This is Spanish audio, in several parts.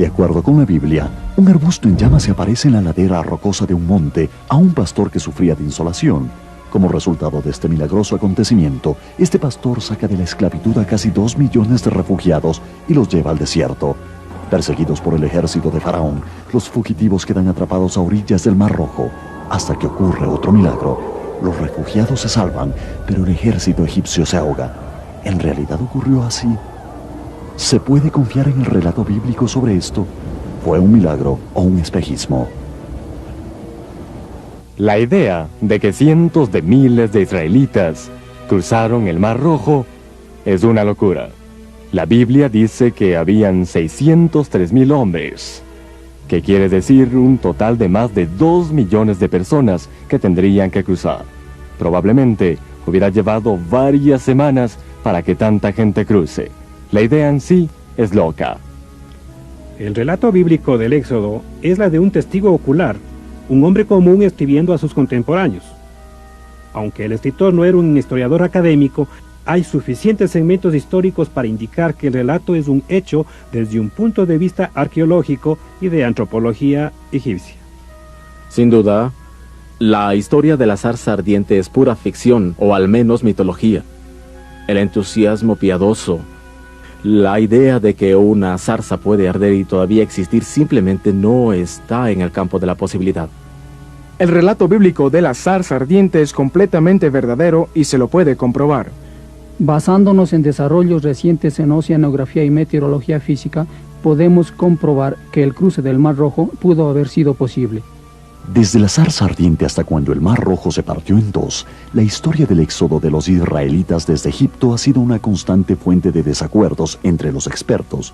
De acuerdo con la Biblia, un arbusto en llamas se aparece en la ladera rocosa de un monte a un pastor que sufría de insolación. Como resultado de este milagroso acontecimiento, este pastor saca de la esclavitud a casi 2 millones de refugiados y los lleva al desierto. Perseguidos por el ejército de Faraón, los fugitivos quedan atrapados a orillas del Mar Rojo, hasta que ocurre otro milagro. Los refugiados se salvan, pero el ejército egipcio se ahoga. ¿En realidad ocurrió así? ¿Se puede confiar en el relato bíblico sobre esto? ¿Fue un milagro o un espejismo? La idea de que cientos de miles de israelitas cruzaron el Mar Rojo es una locura. La Biblia dice que habían 603,000 hombres, que quiere decir un total de más de 2 millones de personas que tendrían que cruzar. Probablemente hubiera llevado varias semanas para que tanta gente cruce. La idea en sí es loca. El relato bíblico del Éxodo es la de un testigo ocular, un hombre común escribiendo a sus contemporáneos. Aunque el escritor no era un historiador académico, hay suficientes segmentos históricos para indicar que el relato es un hecho desde un punto de vista arqueológico y de antropología egipcia. Sin duda, la historia de la zarza ardiente es pura ficción, o al menos mitología. El entusiasmo piadoso, la idea de que una zarza puede arder y todavía existir simplemente no está en el campo de la posibilidad. El relato bíblico de la zarza ardiente es completamente verdadero y se lo puede comprobar. Basándonos en desarrollos recientes en oceanografía y meteorología física, podemos comprobar que el cruce del Mar Rojo pudo haber sido posible. Desde la zarza ardiente hasta cuando el Mar Rojo se partió en dos, la historia del éxodo de los israelitas desde Egipto ha sido una constante fuente de desacuerdos entre los expertos.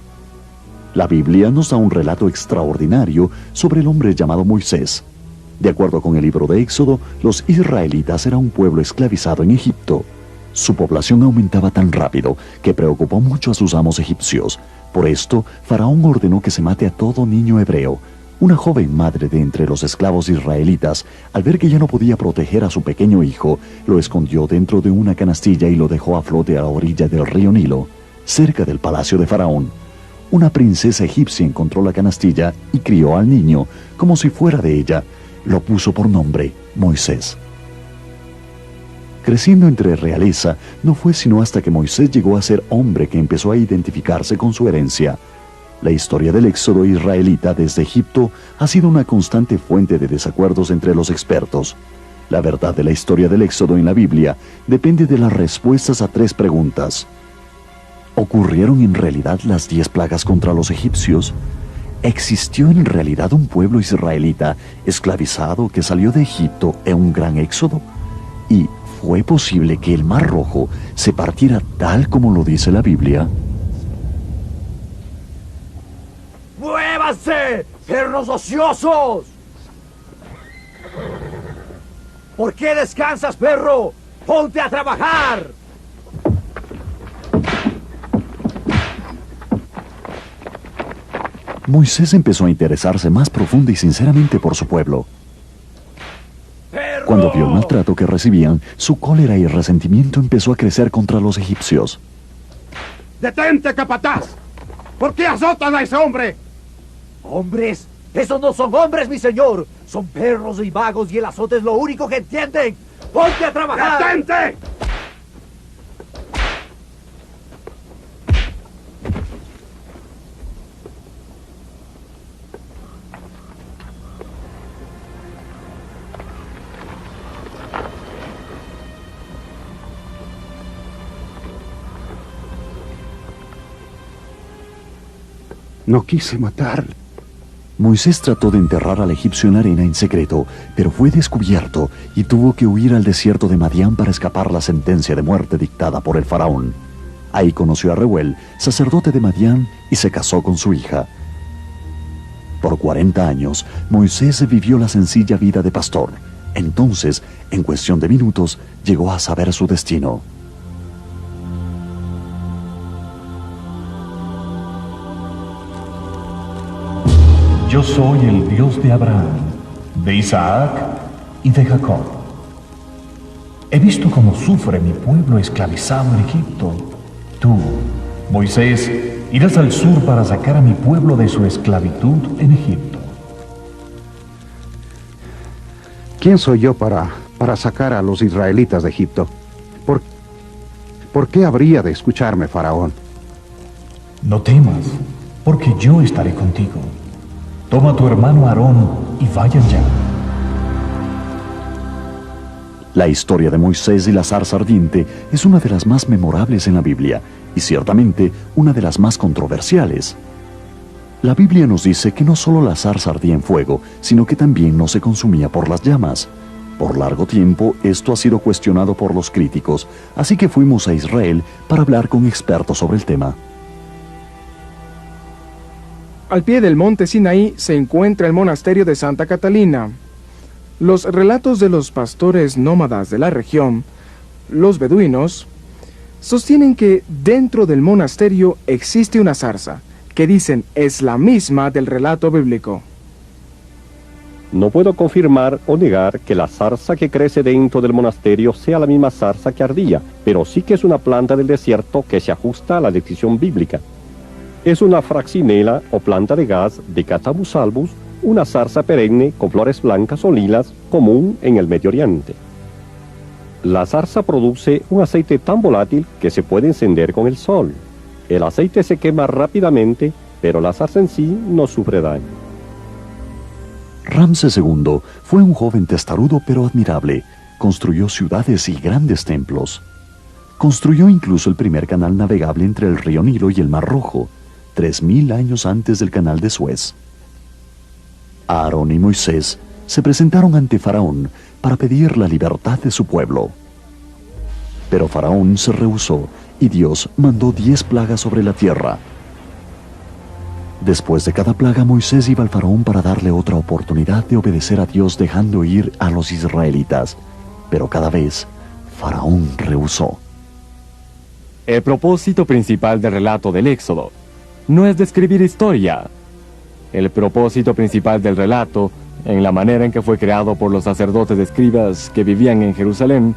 La Biblia nos da un relato extraordinario sobre el hombre llamado Moisés. De acuerdo con el libro de Éxodo, los israelitas eran un pueblo esclavizado en Egipto. Su población aumentaba tan rápido que preocupó mucho a sus amos egipcios. Por esto, Faraón ordenó que se mate a todo niño hebreo. Una joven madre de entre los esclavos israelitas, al ver que ya no podía proteger a su pequeño hijo, lo escondió dentro de una canastilla y lo dejó a flote a la orilla del río Nilo, cerca del palacio de Faraón. Una princesa egipcia encontró la canastilla y crió al niño como si fuera de ella. Lo puso por nombre Moisés. Creciendo entre realeza, no fue sino hasta que Moisés llegó a ser hombre que empezó a identificarse con su herencia. La historia del éxodo israelita desde Egipto ha sido una constante fuente de desacuerdos entre los expertos. La verdad de la historia del éxodo en la Biblia depende de las respuestas a 3 preguntas. ¿Ocurrieron en realidad las 10 plagas contra los egipcios? ¿Existió en realidad un pueblo israelita esclavizado que salió de Egipto en un gran éxodo? ¿Y fue posible que el Mar Rojo se partiera tal como lo dice la Biblia? ¡Muévanse, perros ociosos! ¿Por qué descansas, perro? ¡Ponte a trabajar! Moisés empezó a interesarse más profunda y sinceramente por su pueblo. ¡Perro! Cuando vio el maltrato que recibían, su cólera y resentimiento empezó a crecer contra los egipcios. ¡Detente, capataz! ¿Por qué azotas a ese hombre? ¿Hombres? Esos no son hombres, mi señor. Son perros y vagos y el azote es lo único que entienden. ¡Ponte a trabajar! ¡Detente! No quise matar. Moisés trató de enterrar al egipcio en la arena en secreto, pero fue descubierto y tuvo que huir al desierto de Madián para escapar la sentencia de muerte dictada por el faraón. Ahí conoció a Reuel, sacerdote de Madián, y se casó con su hija. Por 40 años, Moisés vivió la sencilla vida de pastor. Entonces, en cuestión de minutos, llegó a saber su destino. Yo soy el Dios de Abraham, de Isaac y de Jacob. He visto cómo sufre mi pueblo esclavizado en Egipto. Tú, Moisés, Irás al sur para sacar a mi pueblo de su esclavitud en Egipto. ¿Quién soy yo para sacar a los israelitas de Egipto? ¿Por qué habría de escucharme, Faraón? No temas, porque yo estaré contigo. Toma a tu hermano Aarón y vayan ya. La historia de Moisés y la zarza ardiente es una de las más memorables en la Biblia y ciertamente una de las más controversiales. La Biblia nos dice que no solo la zarza ardía en fuego, sino que también no se consumía por las llamas. Por largo tiempo esto ha sido cuestionado por los críticos, así que fuimos a Israel para hablar con expertos sobre el tema. Al pie del monte Sinaí se encuentra el monasterio de Santa Catalina. Los relatos de los pastores nómadas de la región, los beduinos, sostienen que dentro del monasterio existe una zarza, que dicen es la misma del relato bíblico. No puedo confirmar o negar que la zarza que crece dentro del monasterio sea la misma zarza que ardía, pero sí que es una planta del desierto que se ajusta a la descripción bíblica. Es una fraxinela o planta de gas de Catamus albus, una zarza perenne con flores blancas o lilas, común en el Medio Oriente. La zarza produce un aceite tan volátil que se puede encender con el sol. El aceite se quema rápidamente, pero la zarza en sí no sufre daño. Ramsés II fue un joven testarudo pero admirable. Construyó ciudades y grandes templos. Construyó incluso el primer canal navegable entre el río Nilo y el Mar Rojo, 3000 años antes del canal de Suez. Aarón y Moisés se presentaron ante Faraón para pedir la libertad de su pueblo. Pero Faraón se rehusó y Dios mandó 10 plagas sobre la tierra. Después de cada plaga, Moisés iba al Faraón para darle otra oportunidad de obedecer a Dios dejando ir a los israelitas. Pero cada vez, Faraón rehusó. El propósito principal del relato del Éxodo no es describir historia. El propósito principal del relato, en la manera en que fue creado por los sacerdotes escribas que vivían en Jerusalén,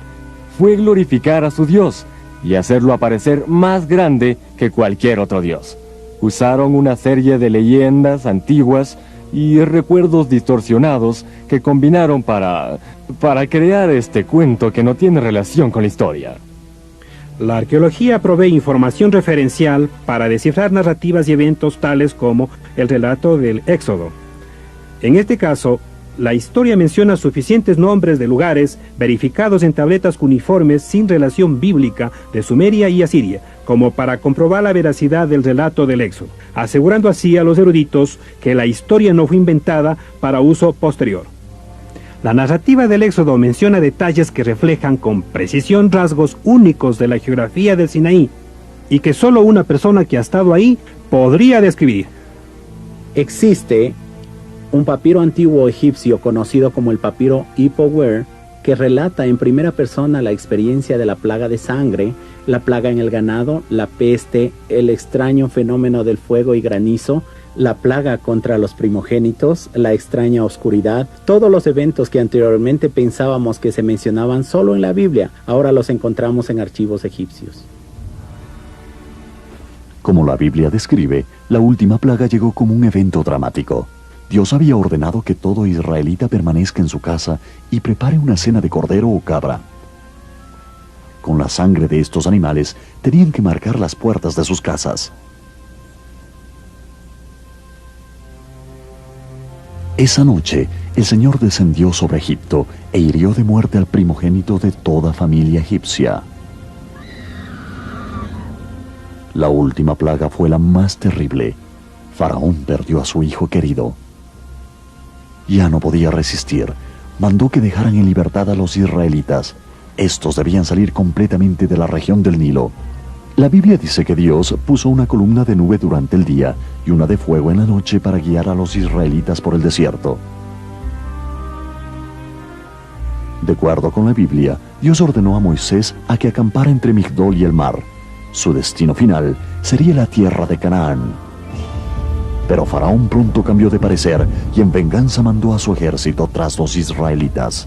fue glorificar a su Dios y hacerlo aparecer más grande que cualquier otro Dios. Usaron una serie de leyendas antiguas y recuerdos distorsionados que combinaron para crear este cuento que no tiene relación con la historia. La arqueología provee información referencial para descifrar narrativas y eventos tales como el relato del Éxodo. En este caso, la historia menciona suficientes nombres de lugares verificados en tabletas cuneiformes sin relación bíblica de Sumeria y Asiria, como para comprobar la veracidad del relato del Éxodo, asegurando así a los eruditos que la historia no fue inventada para uso posterior. La narrativa del Éxodo menciona detalles que reflejan con precisión rasgos únicos de la geografía del Sinaí y que solo una persona que ha estado ahí podría describir. Existe un papiro antiguo egipcio conocido como el papiro Ipo-Ware que relata en primera persona la experiencia de la plaga de sangre, la plaga en el ganado, la peste, el extraño fenómeno del fuego y granizo, la plaga contra los primogénitos, la extraña oscuridad, todos los eventos que anteriormente pensábamos que se mencionaban solo en la Biblia, ahora los encontramos en archivos egipcios. Como la Biblia describe, la última plaga llegó como un evento dramático. Dios había ordenado que todo israelita permanezca en su casa y prepare una cena de cordero o cabra. Con la sangre de estos animales tenían que marcar las puertas de sus casas. Esa noche, el Señor descendió sobre Egipto e hirió de muerte al primogénito de toda familia egipcia. La última plaga fue la más terrible. Faraón perdió a su hijo querido. Ya no podía resistir. Mandó que dejaran en libertad a los israelitas. Estos debían salir completamente de la región del Nilo. La Biblia dice que Dios puso una columna de nube durante el día y una de fuego en la noche para guiar a los israelitas por el desierto. De acuerdo con la Biblia, Dios ordenó a Moisés a que acampara entre Migdol y el mar. Su destino final sería la tierra de Canaán. Pero Faraón pronto cambió de parecer y en venganza mandó a su ejército tras los israelitas.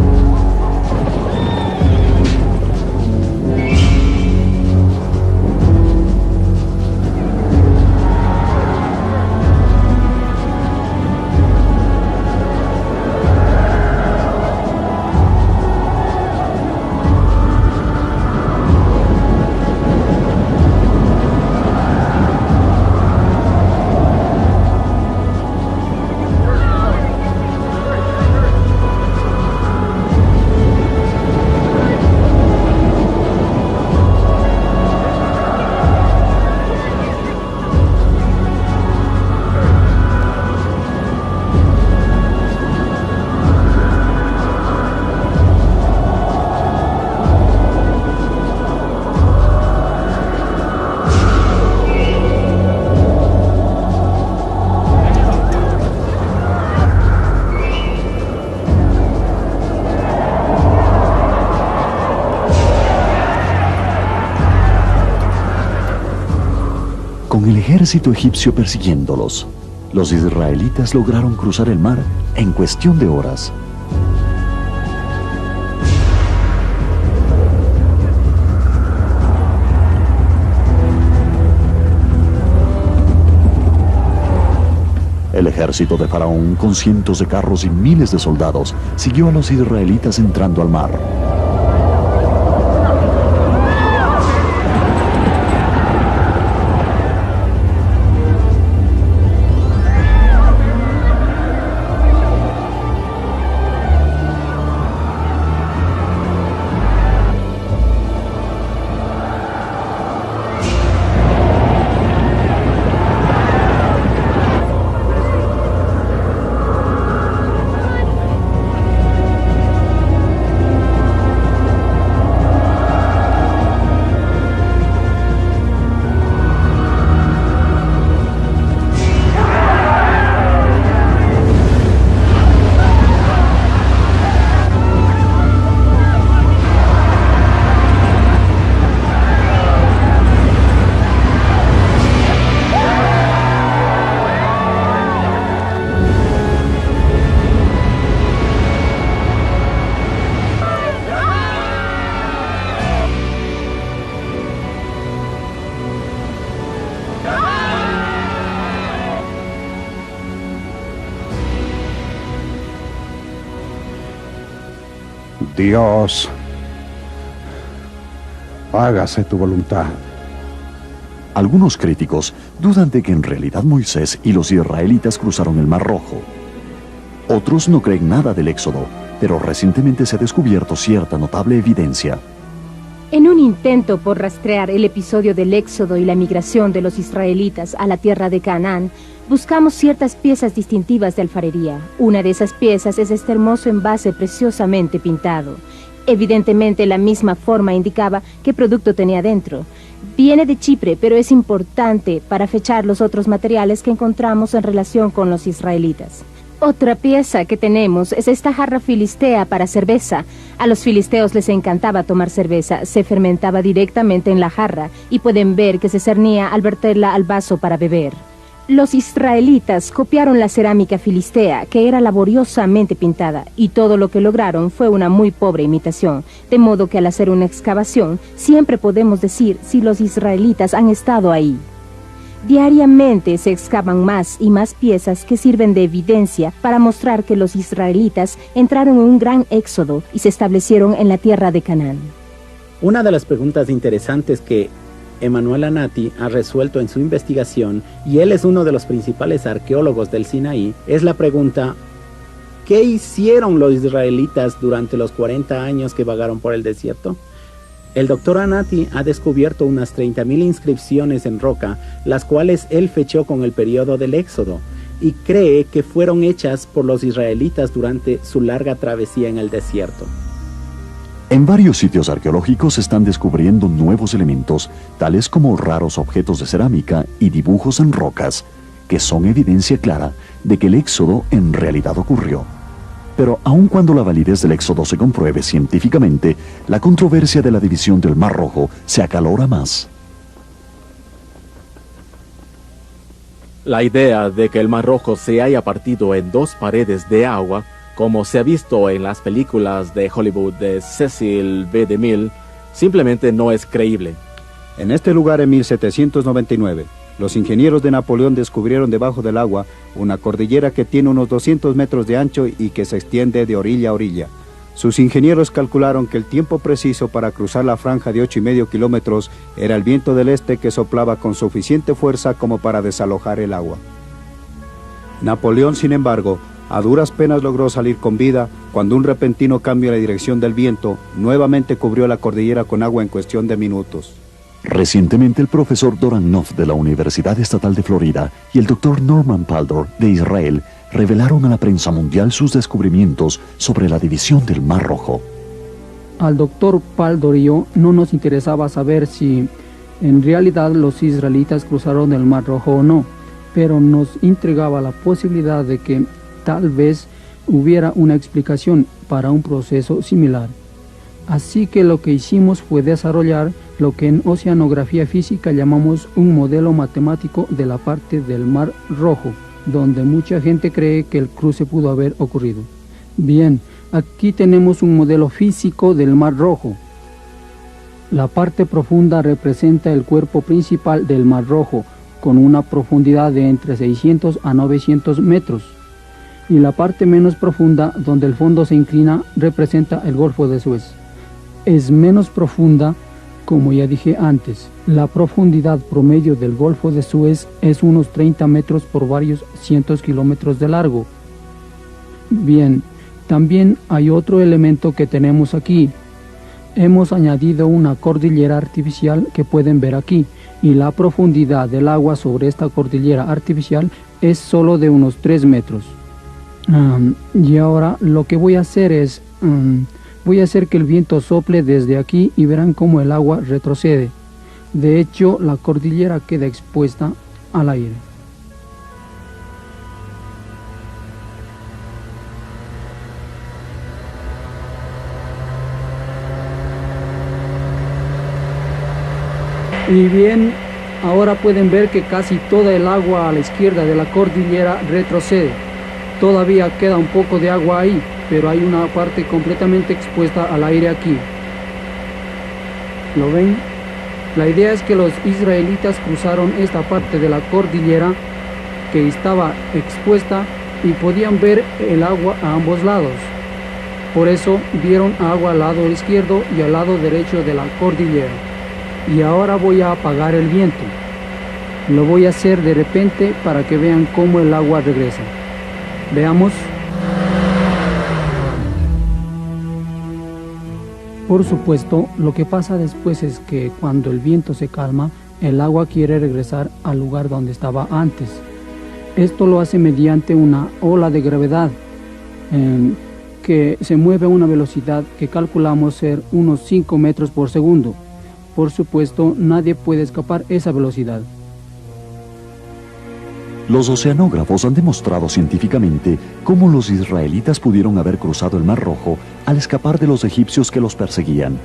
Con el ejército egipcio persiguiéndolos, los israelitas lograron cruzar el mar en cuestión de horas. El ejército de Faraón, con cientos de carros y miles de soldados, siguió a los israelitas entrando al mar. Dios, hágase tu voluntad. Algunos críticos dudan de que en realidad Moisés y los israelitas cruzaron el Mar Rojo. Otros no creen nada del Éxodo, pero recientemente se ha descubierto cierta notable evidencia. En un intento por rastrear el episodio del Éxodo y la migración de los israelitas a la tierra de Canaán, buscamos ciertas piezas distintivas de alfarería. Una de esas piezas es este hermoso envase preciosamente pintado. Evidentemente la misma forma indicaba qué producto tenía dentro. Viene de Chipre, pero es importante para fechar los otros materiales que encontramos en relación con los israelitas. Otra pieza que tenemos es esta jarra filistea para cerveza. A los filisteos les encantaba tomar cerveza. Se fermentaba directamente en la jarra y pueden ver que se cernía al verterla al vaso para beber. Los israelitas copiaron la cerámica filistea, que era laboriosamente pintada, y todo lo que lograron fue una muy pobre imitación, de modo que al hacer una excavación siempre podemos decir si los israelitas han estado ahí. Diariamente se excavan más y más piezas que sirven de evidencia para mostrar que los israelitas entraron en un gran éxodo y se establecieron en la tierra de Canaán. Una de las preguntas interesantes que Emanuel Anati ha resuelto en su investigación, y él es uno de los principales arqueólogos del Sinaí, es la pregunta: ¿qué hicieron los israelitas durante los 40 años que vagaron por el desierto? El doctor Anati ha descubierto unas 30.000 inscripciones en roca, las cuales él fechó con el periodo del Éxodo, y cree que fueron hechas por los israelitas durante su larga travesía en el desierto. En varios sitios arqueológicos se están descubriendo nuevos elementos, tales como raros objetos de cerámica y dibujos en rocas, que son evidencia clara de que el éxodo en realidad ocurrió. Pero aun cuando la validez del éxodo se compruebe científicamente, la controversia de la división del Mar Rojo se acalora más. La idea de que el Mar Rojo se haya partido en dos paredes de agua, como se ha visto en las películas de Hollywood de Cecil B. DeMille, simplemente no es creíble. En este lugar, en 1799, los ingenieros de Napoleón descubrieron debajo del agua una cordillera que tiene unos 200 metros de ancho y que se extiende de orilla a orilla. Sus ingenieros calcularon que el tiempo preciso para cruzar la franja de 8,5 kilómetros era el viento del este, que soplaba con suficiente fuerza como para desalojar el agua. Napoleón, sin embargo, a duras penas logró salir con vida cuando un repentino cambio en la dirección del viento nuevamente cubrió la cordillera con agua en cuestión de minutos. Recientemente el profesor Doran Knopf de la Universidad Estatal de Florida y el doctor Norman Paldor de Israel revelaron a la prensa mundial sus descubrimientos sobre la división del Mar Rojo. Al doctor Paldor y yo no nos interesaba saber si en realidad los israelitas cruzaron el Mar Rojo o no, pero nos intrigaba la posibilidad de que tal vez hubiera una explicación para un proceso similar. Así que lo que hicimos fue desarrollar lo que en oceanografía física llamamos un modelo matemático de la parte del Mar Rojo, donde mucha gente cree que el cruce pudo haber ocurrido. Bien, aquí tenemos un modelo físico del Mar Rojo. La parte profunda representa el cuerpo principal del Mar Rojo, con una profundidad de entre 600 a 900 metros. Y la parte menos profunda, donde el fondo se inclina, representa el Golfo de Suez. Es menos profunda, como ya dije antes. La profundidad promedio del Golfo de Suez es unos 30 metros por varios cientos kilómetros de largo. Bien, también hay otro elemento que tenemos aquí. Hemos añadido una cordillera artificial que pueden ver aquí, y la profundidad del agua sobre esta cordillera artificial es solo de unos 3 metros. Y ahora lo que voy a hacer es, voy a hacer que el viento sople desde aquí y verán cómo el agua retrocede. De hecho, la cordillera queda expuesta al aire. Y bien, ahora pueden ver que casi toda el agua a la izquierda de la cordillera retrocede. Todavía queda un poco de agua ahí, pero hay una parte completamente expuesta al aire aquí. ¿Lo ven? La idea es que los israelitas cruzaron esta parte de la cordillera que estaba expuesta y podían ver el agua a ambos lados. Por eso vieron agua al lado izquierdo y al lado derecho de la cordillera. Y ahora voy a apagar el viento. Lo voy a hacer de repente para que vean cómo el agua regresa. Veamos. Por supuesto, lo que pasa después es que cuando el viento se calma, el agua quiere regresar al lugar donde estaba antes. Esto lo hace mediante una ola de gravedad que se mueve a una velocidad que calculamos ser unos 5 metros por segundo. Por supuesto, nadie puede escapar esa velocidad. Los oceanógrafos han demostrado científicamente cómo los israelitas pudieron haber cruzado el Mar Rojo al escapar de los egipcios que los perseguían.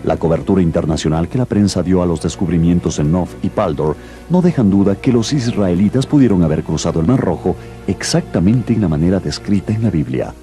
La cobertura internacional que la prensa dio a los descubrimientos en Nof y Paldor no dejan duda que los israelitas pudieron haber cruzado el Mar Rojo exactamente en la manera descrita en la Biblia.